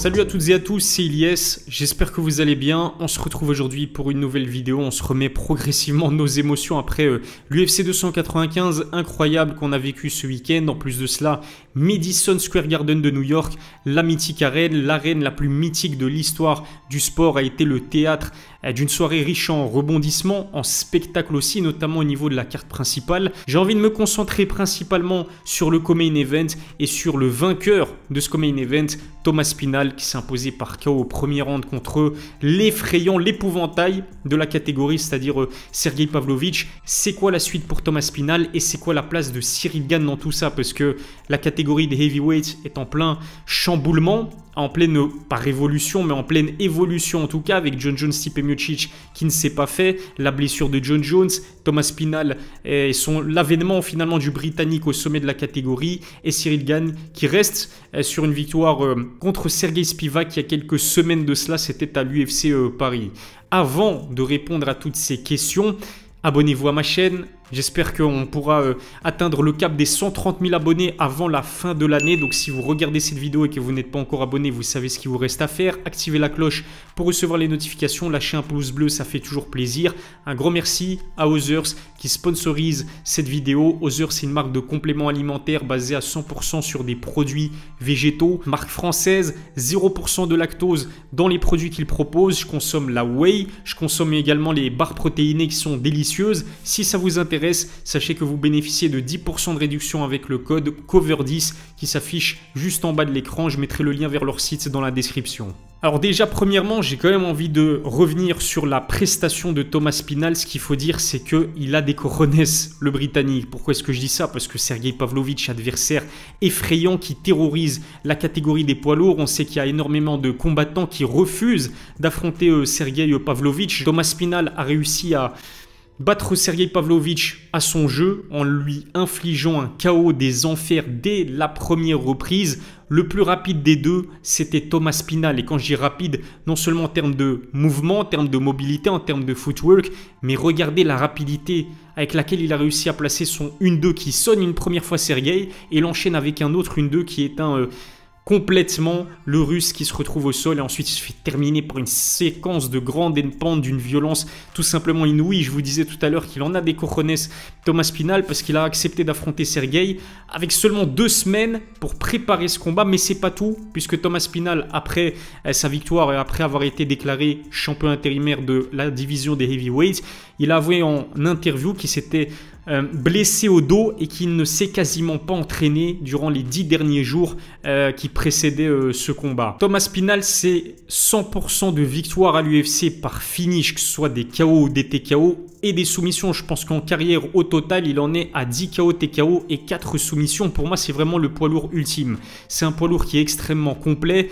Salut à toutes et à tous, c'est Ilyes, j'espère que vous allez bien. On se retrouve aujourd'hui pour une nouvelle vidéo. On se remet progressivement de nos émotions après l'UFC 295 incroyable qu'on a vécu ce week-end. En plus de cela, Madison Square Garden de New York, la mythique arène, l'arène la plus mythique de l'histoire du sport, a été le théâtre d'une soirée riche en rebondissements, en spectacle aussi, notamment au niveau de la carte principale. J'ai envie de me concentrer principalement sur le co-main event et sur le vainqueur de ce co-main event, Thomas Spinal, qui s'est imposé par KO au premier round contre l'effrayant, l'épouvantail de la catégorie, c'est-à-dire Sergey Pavlovich. C'est quoi la suite pour Thomas Spinal et c'est quoi la place de Cyril Gane dans tout ça? Parce que la catégorie des heavyweights est en plein chamboulement, en pleine, pas révolution, mais en pleine évolution en tout cas, avec Jon Jones, Stipe Miocic qui ne s'est pas fait, la blessure de Jon Jones, Thomas Spinal et l'avènement finalement du Britannique au sommet de la catégorie, et Cyril Gane qui reste sur une victoire contre Sergey Spivak il y a quelques semaines de cela, c'était à l'UFC Paris. Avant de répondre à toutes ces questions, abonnez-vous à ma chaîne. J'espère qu'on pourra atteindre le cap des 130 000 abonnés avant la fin de l'année. Donc si vous regardez cette vidéo et que vous n'êtes pas encore abonné, vous savez ce qu'il vous reste à faire. Activez la cloche pour recevoir les notifications. Lâchez un pouce bleu, ça fait toujours plaisir. Un grand merci à Others qui sponsorise cette vidéo. Others, c'est une marque de compléments alimentaires basée à 100% sur des produits végétaux. Marque française, 0% de lactose dans les produits qu'ils proposent. Je consomme la whey. Je consomme également les barres protéinées qui sont délicieuses. Si ça vous intéresse, sachez que vous bénéficiez de 10% de réduction avec le code COVER10 qui s'affiche juste en bas de l'écran. Je mettrai le lien vers leur site dans la description. Alors déjà, premièrement, j'ai quand même envie de revenir sur la prestation de Thomas Spinal. Ce qu'il faut dire, c'est qu'il a des cojones, le Britannique. Pourquoi est-ce que je dis ça? Parce que Sergey Pavlovich, adversaire effrayant qui terrorise la catégorie des poids lourds. On sait qu'il y a énormément de combattants qui refusent d'affronter Sergey Pavlovich. Thomas Spinal a réussi à battre Sergey Pavlovich à son jeu en lui infligeant un KO des enfers dès la première reprise. Le plus rapide des deux, c'était Thomas Spinal. Et quand je dis rapide, non seulement en termes de mouvement, en termes de mobilité, en termes de footwork, mais regardez la rapidité avec laquelle il a réussi à placer son 1-2 qui sonne une première fois Sergey et l'enchaîne avec un autre 1-2 qui est complètement le Russe qui se retrouve au sol et ensuite il se fait terminer par une séquence de grande pente d'une violence tout simplement inouïe. Je vous disais tout à l'heure qu'il en a des cojones, Thomas Spinal, parce qu'il a accepté d'affronter Sergey avec seulement 2 semaines pour préparer ce combat, mais c'est pas tout, puisque Thomas Spinal, après sa victoire et après avoir été déclaré champion intérimaire de la division des heavyweights, il a avoué en interview qu'il s'était blessé au dos et qu'il ne s'est quasiment pas entraîné durant les 10 derniers jours qui précédaient ce combat. Thomas Spinal, c'est 100% de victoire à l'UFC par finish, que ce soit des KO ou des TKO et des soumissions. Je pense qu'en carrière, au total, il en est à 10 KO, TKO et 4 soumissions. Pour moi, c'est vraiment le poids lourd ultime. C'est un poids lourd qui est extrêmement complet.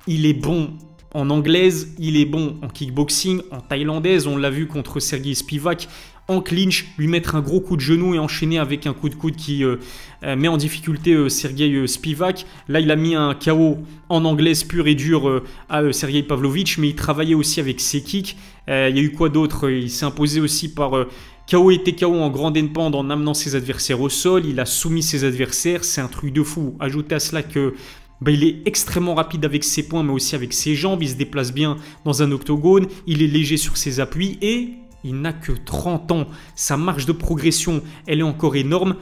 Il est bon en anglaise, il est bon en kickboxing, en thaïlandaise. On l'a vu contre Sergey Spivak. En clinch, lui mettre un gros coup de genou et enchaîner avec un coup de coude qui met en difficulté Sergey Spivak. Là, il a mis un KO en anglaise pur et dur à Sergey Pavlovich, mais il travaillait aussi avec ses kicks. Il y a eu quoi d'autre? Il s'est imposé aussi par KO et TKO en grande pente en amenant ses adversaires au sol. Il a soumis ses adversaires. C'est un truc de fou. Ajoutez à cela que il est extrêmement rapide avec ses poings, mais aussi avec ses jambes. Il se déplace bien dans un octogone. Il est léger sur ses appuis et il n'a que 30 ans. Sa marge de progression, elle est encore énorme.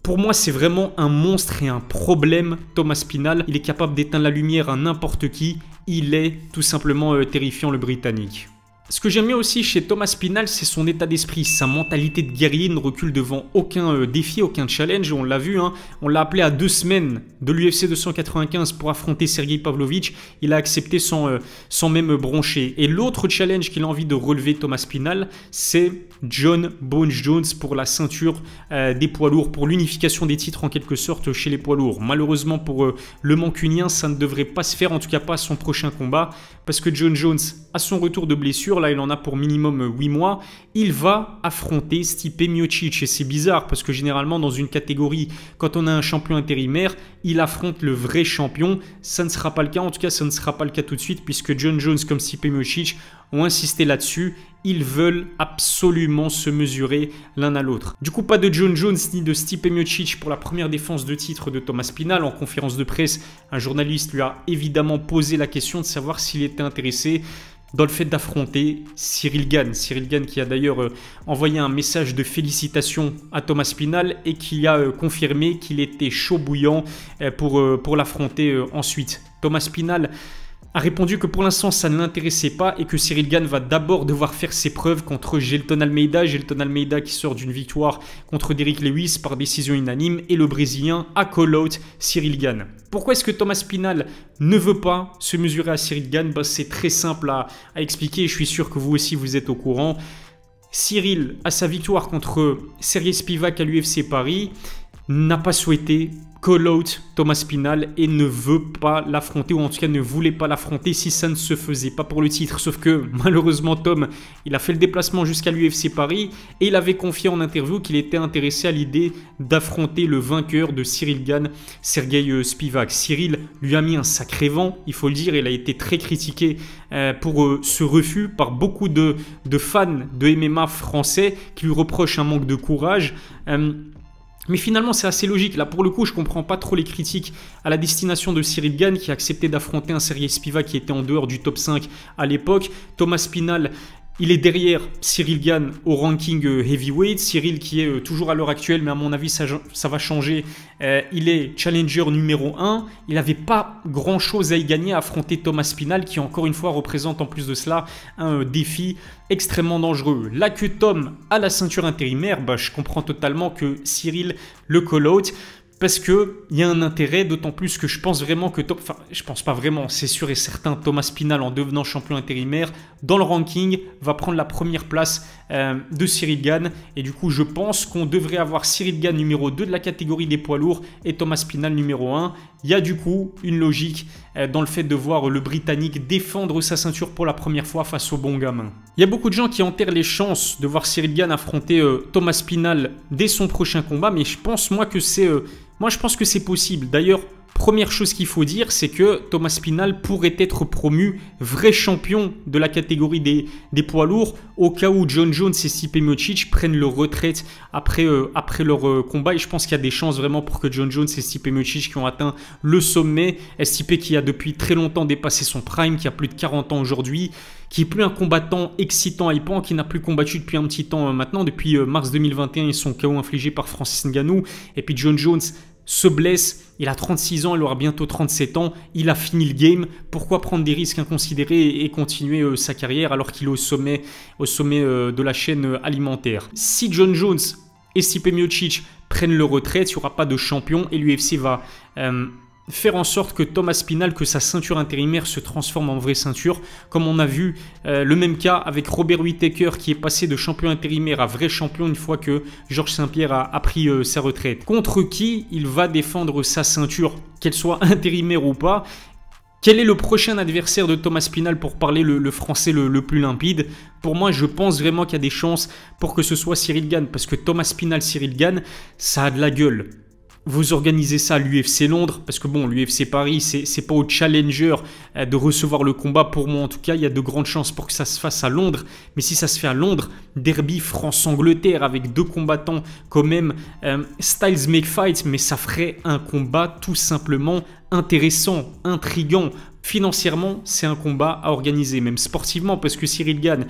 Pour moi, c'est vraiment un monstre et un problème, Thomas Spinal. Il est capable d'éteindre la lumière à n'importe qui. Il est tout simplement terrifiant, le Britannique. Ce que j'aime bien aussi chez Thomas Spinal, c'est son état d'esprit, sa mentalité de guerrier ne recule devant aucun défi, aucun challenge. On l'a vu, on l'a appelé à 2 semaines de l'UFC 295 pour affronter Sergey Pavlovich. Il a accepté sans même broncher. Et l'autre challenge qu'il a envie de relever, Thomas Spinal, c'est Jon Jones pour la ceinture des poids lourds, pour l'unification des titres en quelque sorte chez les poids lourds. Malheureusement pour le Mancunien, ça ne devrait pas se faire, en tout cas pas à son prochain combat, parce que Jon Jones, à son retour de blessure, là il en a pour minimum 8 mois, il va affronter Stipe Miocic. Et c'est bizarre parce que généralement dans une catégorie, quand on a un champion intérimaire, il affronte le vrai champion. Ça ne sera pas le cas, en tout cas ça ne sera pas le cas tout de suite, puisque Jon Jones comme Stipe Miocic ont insisté là-dessus ils veulent absolument se mesurer l'un à l'autre. Du coup, pas de Jon Jones ni de Stipe Miocic pour la première défense de titre de Thomas Spinal. En conférence de presse, un journaliste lui a évidemment posé la question de savoir s'il était intéressé dans le fait d'affronter Ciryl Gane. Ciryl Gane qui a d'ailleurs envoyé un message de félicitations à Thomas Spinal et qui a confirmé qu'il était chaud bouillant pour l'affronter ensuite. Thomas Spinal a répondu que pour l'instant ça ne l'intéressait pas et que Ciryl Gane va d'abord devoir faire ses preuves contre Gelton Almeida. Gelton Almeida qui sort d'une victoire contre Derrick Lewis par décision unanime et le Brésilien a call-out Ciryl Gane. Pourquoi est-ce que Thomas Spinal ne veut pas se mesurer à Ciryl Gane? C'est très simple à expliquer et je suis sûr que vous aussi vous êtes au courant. Ciryl, à sa victoire contre Sergey Spivak à l'UFC Paris, n'a pas souhaité call out Thomas Spinal et ne veut pas l'affronter, ou en tout cas ne voulait pas l'affronter si ça ne se faisait pas pour le titre. Sauf que malheureusement Tom, il a fait le déplacement jusqu'à l'UFC Paris et il avait confié en interview qu'il était intéressé à l'idée d'affronter le vainqueur de Ciryl Gane, Sergey Spivak. Ciryl lui a mis un sacré vent, il faut le dire, il a été très critiqué pour ce refus par beaucoup de fans de MMA français qui lui reprochent un manque de courage. Mais finalement, c'est assez logique. Là, pour le coup, je ne comprends pas trop les critiques à la destination de Ciryl Gane qui a accepté d'affronter un Sergey Spivak qui était en dehors du top 5 à l'époque. Thomas Spinal, il est derrière Ciryl Gane au ranking heavyweight. Ciryl qui est toujours à l'heure actuelle, mais à mon avis, ça va changer. Il est challenger numéro 1. Il n'avait pas grand-chose à y gagner à affronter Thomas Spinal qui, encore une fois, représente en plus de cela un défi extrêmement dangereux. Là que Tom a la ceinture intérimaire, je comprends totalement que Ciryl le call-out. Parce qu'il y a un intérêt, d'autant plus que je pense vraiment que... Enfin, je pense pas vraiment, c'est sûr et certain, Thomas Spinal, en devenant champion intérimaire, dans le ranking, va prendre la première place de Ciryl Gane. Et du coup, je pense qu'on devrait avoir Ciryl Gane numéro 2 de la catégorie des poids lourds et Thomas Spinal numéro 1. Il y a du coup une logique dans le fait de voir le Britannique défendre sa ceinture pour la première fois face au bon gamin. Il y a beaucoup de gens qui enterrent les chances de voir Ciryl Gane affronter Thomas Spinal dès son prochain combat, mais je pense moi que c'est... Moi, je pense que c'est possible. D'ailleurs, première chose qu'il faut dire, c'est que Thomas Spinal pourrait être promu vrai champion de la catégorie des poids lourds au cas où Jon Jones et Stipe Miocic prennent leur retraite après leur combat. Et je pense qu'il y a des chances vraiment pour que Jon Jones et Stipe Miocic qui ont atteint le sommet, Stipe qui a depuis très longtemps dépassé son prime, qui a plus de 40 ans aujourd'hui, qui n'est plus un combattant excitant, hypant, qui n'a plus combattu depuis un petit temps maintenant, depuis mars 2021 et son KO infligé par Francis Ngannou. Et puis Jon Jones se blesse, il a 36 ans, il aura bientôt 37 ans, il a fini le game. Pourquoi prendre des risques inconsidérés et continuer sa carrière alors qu'il est au sommet de la chaîne alimentaire? Si Jon Jones et Stipe Miocic prennent leur retraite, il n'y aura pas de champion et l'UFC va faire en sorte que Thomas Spinal, que sa ceinture intérimaire se transforme en vraie ceinture, comme on a vu le même cas avec Robert Whittaker qui est passé de champion intérimaire à vrai champion une fois que Georges Saint-Pierre a pris sa retraite. Contre qui il va défendre sa ceinture, qu'elle soit intérimaire ou pas? Quel est le prochain adversaire de Thomas Spinal pour parler le français le plus limpide? Pour moi, je pense vraiment qu'il y a des chances pour que ce soit Ciryl Gane, parce que Thomas Spinal, Ciryl Gane, ça a de la gueule. Vous organisez ça à l'UFC Londres, parce que bon, l'UFC Paris, c'est pas au challenger de recevoir le combat. Pour moi, en tout cas, il y a de grandes chances pour que ça se fasse à Londres. Mais si ça se fait à Londres, derby France-Angleterre avec deux combattants quand même, styles make fight, mais ça ferait un combat tout simplement intéressant, intriguant. Financièrement, c'est un combat à organiser, même sportivement, parce que Ciryl Gane,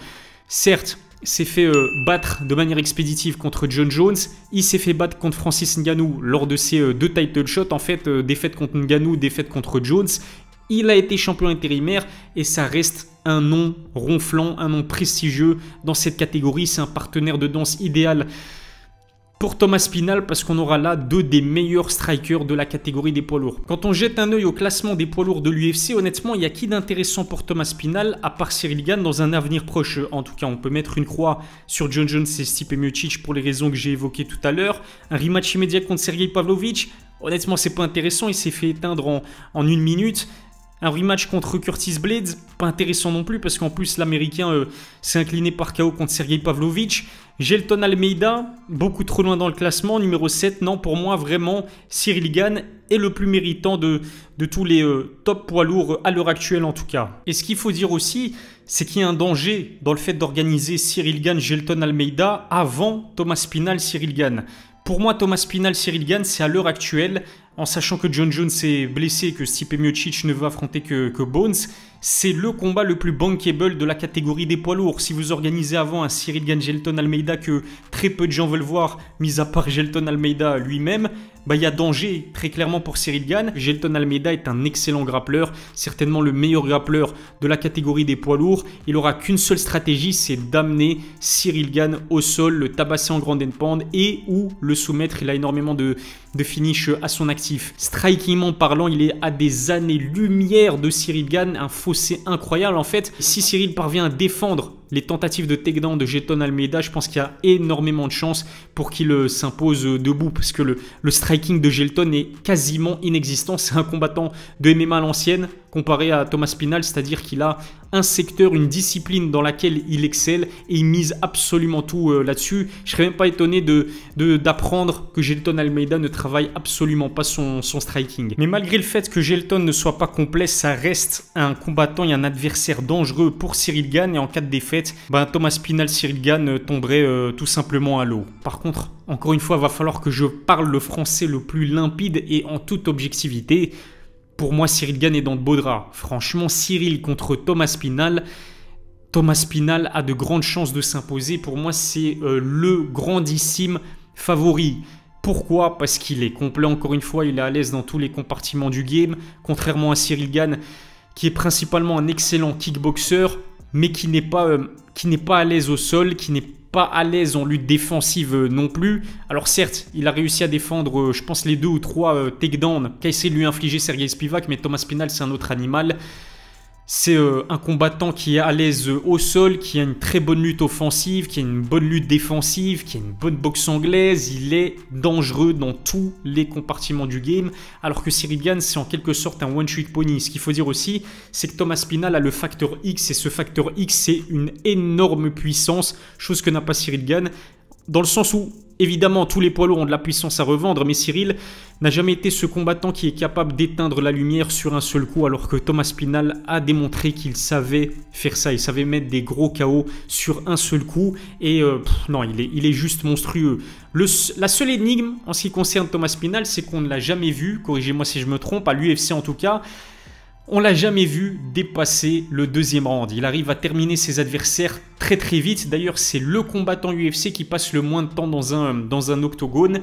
certes, s'est fait battre de manière expéditive contre Jon Jones. Il s'est fait battre contre Francis Ngannou lors de ses deux title shots. En fait, défaite contre Ngannou, défaite contre Jones. Il a été champion intérimaire et ça reste un nom ronflant, un nom prestigieux dans cette catégorie. C'est un partenaire de danse idéal pour Thomas Spinal parce qu'on aura là deux des meilleurs strikers de la catégorie des poids lourds. Quand on jette un œil au classement des poids lourds de l'UFC, honnêtement, il y a qui d'intéressant pour Thomas Spinal à part Ciryl Gane dans un avenir proche? En tout cas, on peut mettre une croix sur Jon Jones et Stipe Miocic pour les raisons que j'ai évoquées tout à l'heure. Un rematch immédiat contre Sergey Pavlovich, honnêtement, c'est pas intéressant. Il s'est fait éteindre en une minute. Un rematch contre Curtis Blades, pas intéressant non plus parce qu'en plus l'Américain s'est incliné par KO contre Sergey Pavlovich. Gelton Almeida, beaucoup trop loin dans le classement, numéro 7. Non, pour moi, vraiment, Ciryl Gane est le plus méritant de tous les top poids lourds à l'heure actuelle en tout cas. Et ce qu'il faut dire aussi, c'est qu'il y a un danger dans le fait d'organiser Cyril Gane, Gelton Almeida avant Thomas Spinal, Cyril Gane. Pour moi, Thomas Spinal, Cyril Gane, c'est à l'heure actuelle, en sachant que John Jones est blessé et que Stipe Miocic ne veut affronter que Bones, c'est le combat le plus bankable de la catégorie des poids lourds. Si vous organisez avant un Cyril Gane, Gelton Almeida que très peu de gens veulent voir, mis à part Gelton Almeida lui-même, il y a danger très clairement pour Cyril Gane. Gelton Almeida est un excellent grappleur, certainement le meilleur grappleur de la catégorie des poids lourds. Il n'aura qu'une seule stratégie, c'est d'amener Cyril Gane au sol, le tabasser en ground and pound et ou le soumettre. Il a énormément de finish à son actif. Strikingment parlant, il est à des années-lumière de Cyril Gane, un fossé incroyable en fait. Si Cyril parvient à défendre les tentatives de takedown de Gelton Almeida, je pense qu'il y a énormément de chances pour qu'il s'impose debout parce que le striking de Gelton est quasiment inexistant. C'est un combattant de MMA à l'ancienne comparé à Thomas Spinal, c'est-à-dire qu'il a un secteur, une discipline dans laquelle il excelle et il mise absolument tout là-dessus. Je ne serais même pas étonné d'apprendre que Gelton Almeida ne travaille absolument pas son striking. Mais malgré le fait que Gelton ne soit pas complet, ça reste un combattant et un adversaire dangereux pour Cyril Gane et en cas de défaite, Thomas Spinal, Cyril Gane tomberait tout simplement à l'eau. Par contre, encore une fois, il va falloir que je parle le français le plus limpide et en toute objectivité. Pour moi, Cyril Gane est dans de beaux draps. Franchement, Cyril contre Thomas Spinal a de grandes chances de s'imposer. Pour moi, c'est le grandissime favori. Pourquoi? Parce qu'il est complet, encore une fois, il est à l'aise dans tous les compartiments du game. Contrairement à Cyril Gane, qui est principalement un excellent kickboxer, mais qui n'est pas à l'aise au sol, qui n'est pas à l'aise en lutte défensive non plus. Alors certes, il a réussi à défendre, je pense, les 2 ou 3 takedowns qu'a essayé de lui infliger Sergei Spivak, mais Thomas Spinal, c'est un autre animal. C'est un combattant qui est à l'aise au sol, qui a une très bonne lutte offensive, qui a une bonne lutte défensive, qui a une bonne boxe anglaise. Il est dangereux dans tous les compartiments du game, alors que Cyril Gane, c'est en quelque sorte un one-trick pony. Ce qu'il faut dire aussi, c'est que Thomas Spinal a le facteur X, et ce facteur X, c'est une énorme puissance, chose que n'a pas Cyril Gane, dans le sens où, évidemment, tous les poids lourds ont de la puissance à revendre, mais Cyril n'a jamais été ce combattant qui est capable d'éteindre la lumière sur un seul coup, alors que Thomas Spinal a démontré qu'il savait faire ça. Il savait mettre des gros KO sur un seul coup. Et non, il est juste monstrueux. La seule énigme en ce qui concerne Thomas Spinal, c'est qu'on ne l'a jamais vu, corrigez-moi si je me trompe, à l'UFC en tout cas, on l'a jamais vu dépasser le 2e round. Il arrive à terminer ses adversaires très très vite. D'ailleurs, c'est le combattant UFC qui passe le moins de temps dans un octogone.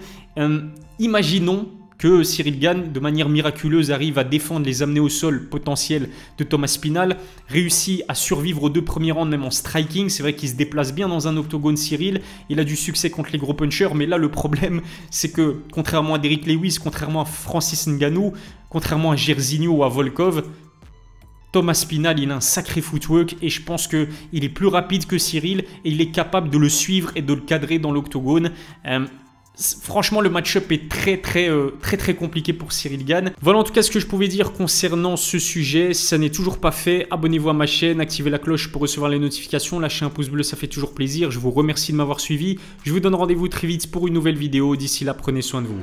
Imaginons que Cyril Gane, de manière miraculeuse, arrive à défendre les amener au sol potentiels de Thomas Spinal, réussit à survivre aux 2 premiers rounds même en striking. C'est vrai qu'il se déplace bien dans un octogone, Cyril. Il a du succès contre les gros punchers, mais là le problème c'est que contrairement à Derrick Lewis, contrairement à Francis Ngannou, contrairement à Jairzinho ou à Volkov, Thomas Spinal, il a un sacré footwork et je pense qu'il est plus rapide que Cyril et il est capable de le suivre et de le cadrer dans l'octogone. Franchement, le match-up est très compliqué pour Cyril Gane. Voilà en tout cas ce que je pouvais dire concernant ce sujet. Si ça n'est toujours pas fait, abonnez-vous à ma chaîne, activez la cloche pour recevoir les notifications, lâchez un pouce bleu, ça fait toujours plaisir. Je vous remercie de m'avoir suivi. Je vous donne rendez-vous très vite pour une nouvelle vidéo. D'ici là, prenez soin de vous.